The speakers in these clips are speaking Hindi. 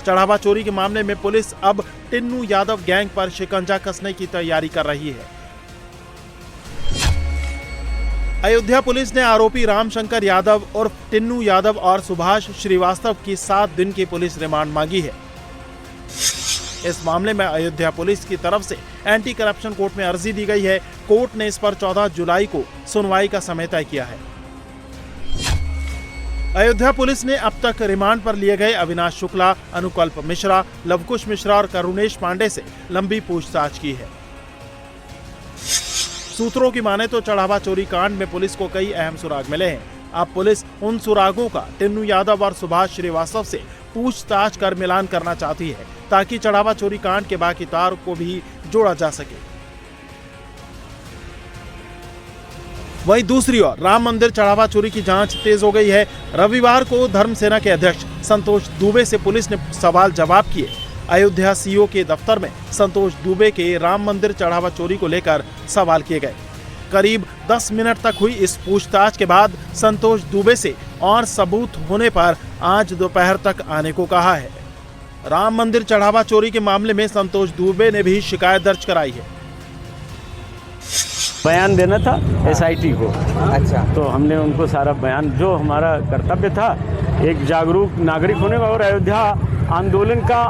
चढ़ावा चोरी के मामले में पुलिस अब टिन्नू यादव गैंग पर शिकंजा कसने की तैयारी कर रही है। अयोध्या पुलिस ने आरोपी रामशंकर यादव और टिन्नू यादव और सुभाष श्रीवास्तव की 7 दिन की पुलिस रिमांड मांगी है। इस मामले में अयोध्या पुलिस की तरफ से एंटी करप्शन कोर्ट में अर्जी दी गई है। कोर्ट ने इस पर 14 जुलाई को सुनवाई का समय तय किया है। अयोध्या पुलिस ने अब तक रिमांड पर लिए गए अविनाश शुक्ला, अनुकल्प मिश्रा, लवकुश मिश्रा और करुणेश पांडे से लंबी पूछताछ की है। सूत्रों की माने तो चढ़ावा चोरी कांड में पुलिस को कई अहम सुराग मिले हैं। अब पुलिस उन सुरागों का टिन्नू यादव और सुभाष श्रीवास्तव से पूछताछ कर मिलान करना चाहती है ताकि चढ़ावा चोरी कांड के बाकी तार को भी जोड़ा जा सके। वहीं दूसरी ओर राम मंदिर चढ़ावा चोरी की जांच तेज हो गई है। रविवार को धर्म सेना के अध्यक्ष संतोष दुबे से पुलिस ने सवाल जवाब किए। अयोध्या सीओ के दफ्तर में संतोष दुबे के राम मंदिर चढ़ावा चोरी को लेकर सवाल किए गए। करीब 10 मिनट तक हुई इस पूछताछ के बाद संतोष दुबे से और सबूत होने पर आज दोपहर तक आने को कहा है। राम मंदिर चढ़ावा चोरी के मामले में संतोष दुबे ने भी शिकायत दर्ज कराई है। बयान देना था एसआईटी को। अच्छा, तो हमने उनको सारा बयान, जो हमारा कर्तव्य था एक जागरूक नागरिक होने का और अयोध्या आंदोलन का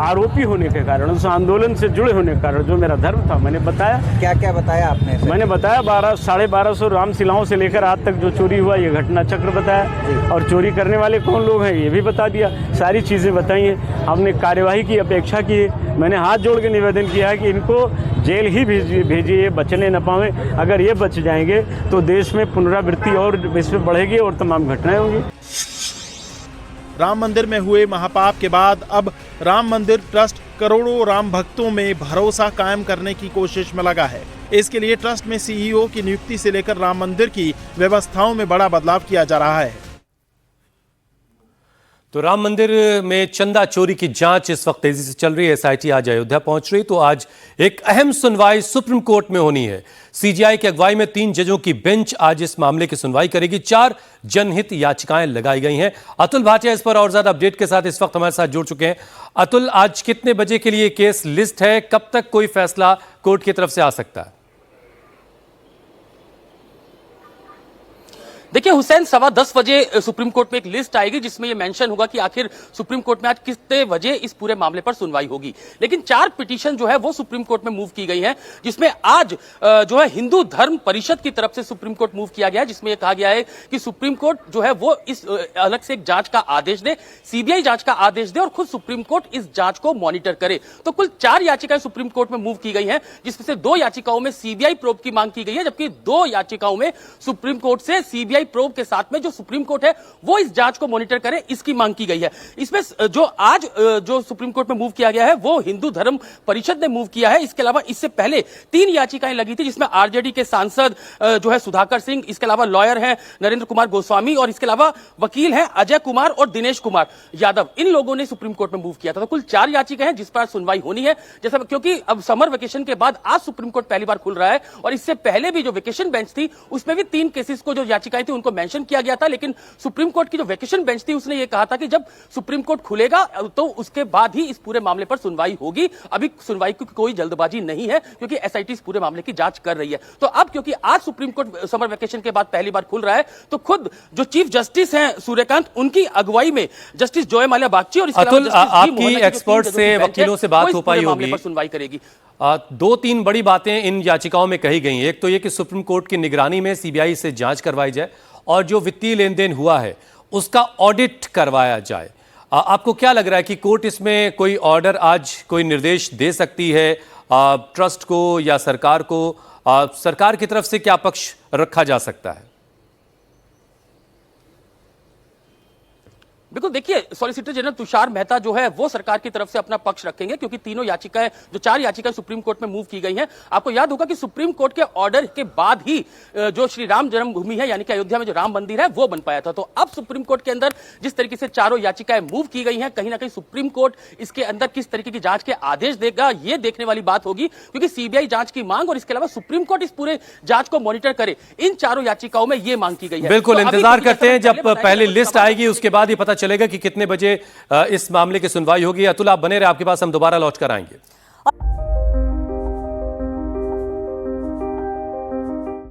आरोपी होने के कारण, उस आंदोलन से जुड़े होने के कारण जो मेरा धर्म था, मैंने बताया। क्या क्या बताया आपने? मैंने बताया 1200-1250 रामशिलाओं से लेकर आज तक जो चोरी हुआ ये घटना चक्र बताया, और चोरी करने वाले कौन लोग हैं ये भी बता दिया। सारी चीज़ें बताई हैं। हमने कार्यवाही की अपेक्षा की है। मैंने हाथ जोड़ के निवेदन किया है कि इनको जेल ही भेजिए, बचने न पावे। अगर ये बच जाएंगे तो देश में पुनरावृत्ति और इसमें बढ़ेगी और तमाम घटनाएं होंगी। राम मंदिर में हुए महापाप के बाद अब राम मंदिर ट्रस्ट करोड़ों राम भक्तों में भरोसा कायम करने की कोशिश में लगा है। इसके लिए ट्रस्ट में सीईओ की नियुक्ति से लेकर राम मंदिर की व्यवस्थाओं में बड़ा बदलाव किया जा रहा है। तो राम मंदिर में चंदा चोरी की जांच इस वक्त तेजी से चल रही है। एसआईटी आज अयोध्या पहुंच रही, तो आज एक अहम सुनवाई सुप्रीम कोर्ट में होनी है। सीजीआई की अगुवाई में 3 जजों की बेंच आज इस मामले की सुनवाई करेगी। 4 जनहित याचिकाएं लगाई गई हैं। अतुल भाटिया इस पर और ज्यादा अपडेट के साथ इस वक्त हमारे साथ जुड़ चुके हैं। अतुल, आज कितने बजे के लिए केस लिस्ट है? कब तक कोई फैसला कोर्ट की तरफ से आ सकता है? देखिए हुसैन, 10:15 बजे सुप्रीम कोर्ट में एक लिस्ट आएगी जिसमें यह मेंशन होगा कि आखिर सुप्रीम कोर्ट में आज कितने बजे इस पूरे मामले पर सुनवाई होगी। लेकिन 4 पिटीशन जो है वो सुप्रीम कोर्ट में मूव की गई है, जिसमें आज जो है हिंदू धर्म परिषद की तरफ से सुप्रीम कोर्ट मूव किया गया है, जिसमें यह कहा गया है कि सुप्रीम कोर्ट जो है वो इस अलग से एक जांच का आदेश दे, सीबीआई जांच का आदेश दे और खुद सुप्रीम कोर्ट इस जांच को मॉनिटर करे। तो कुल 4 याचिकाएं सुप्रीम कोर्ट में मूव की गई हैं, जिसमें से 2 याचिकाओं में सीबीआई प्रोब की मांग की गई है, जबकि 2 याचिकाओं में सुप्रीम कोर्ट से सीबीआई प्रोब के साथ में जो सुप्रीम कोर्ट है वो इस जांच को मॉनिटर करे, इसकी मांग की गई है। इसमें जो आज जो सुप्रीम कोर्ट में मूव किया गया है वो हिंदू धर्म परिषद ने मूव किया है। इसके अलावा इससे पहले 3 याचिकाएं लगी थी, जिसमें आरजेडी के सांसद जो है सुधाकर सिंह, इसके अलावा लॉयर हैं नरेंद्र कुमार गोस्वामी और इसके अलावा वकील हैं अजय कुमार और दिनेश कुमार यादव। इन लोगों ने सुप्रीम कोर्ट में मूव किया था। तो कुल 4 याचिकाएं हैं जिस पर सुनवाई होनी है। जैसा क्योंकि अब समर वेकेशन के बाद आज सुप्रीम कोर्ट पहली बार खुल रहा है, और इससे पहले भी जो वेकेशन बेंच थी उसमें भी 3 केसेस को जो याचिकाएं थी उनको मेंशन किया गया था। लेकिन सुप्रीम कोर्ट की जो वेकेशन बेंच थी उसने ये कहा था कि जब सुप्रीम कोर्ट खुलेगा तो उसके बाद ही इस पूरे मामले पर सुनवाई होगी। अभी सुनवाई की कोई जल्दबाजी नहीं है क्योंकि एसआईटी इस पूरे मामले की जांच कर रही है। तो अब क्योंकि आज सुप्रीम कोर्ट समर वेकेशन के बाद पहली बार खुल रहा है, तो खुद जो चीफ जस्टिस हैं सूर्यकांत, उनकी अगुवाई में जस्टिस जॉय माल्या बागची और अतुल, आपकी एक्सपर्ट से वकीलों से बात हो पाई होगी, सुनवाई करेगी। 2-3 बड़ी बातें इन याचिकाओं में कही गई हैं। एक तो ये कि सुप्रीम कोर्ट की निगरानी में सीबीआई से जांच करवाई जाए और जो वित्तीय लेन देन हुआ है उसका ऑडिट करवाया जाए। आपको क्या लग रहा है कि कोर्ट इसमें कोई ऑर्डर, आज कोई निर्देश दे सकती है ट्रस्ट को या सरकार को? सरकार की तरफ से क्या पक्ष रखा जा सकता है? बिल्कुल, देखिए सॉलिसिटर जनरल तुषार मेहता जो है वो सरकार की तरफ से अपना पक्ष रखेंगे, क्योंकि तीनों याचिकाएं, जो 4 याचिकाएं सुप्रीम कोर्ट में मूव की गई हैं, आपको याद होगा कि सुप्रीम कोर्ट के ऑर्डर के बाद ही जो श्री राम जन्मभूमि है यानी कि अयोध्या में जो राम मंदिर है वो बन पाया था। तो अब सुप्रीम कोर्ट के अंदर जिस तरीके से चारों याचिकाएं मूव की गई हैं, कहीं ना कहीं सुप्रीम कोर्ट इसके अंदर किस तरीके की जांच के आदेश देगा ये देखने वाली बात होगी, क्योंकि सीबीआई जांच की मांग और इसके अलावा सुप्रीम कोर्ट इस पूरे जांच को मॉनिटर करे, इन चारों याचिकाओं में ये मांग की गई है। बिल्कुल, इंतजार करते हैं जब पहले लिस्ट आएगी उसके बाद ही पता चलेगा कि कितने बजे इस मामले की सुनवाई होगी। अतुल, आप बने रहे, आपके पास हम दोबारा लौट कर आएंगे।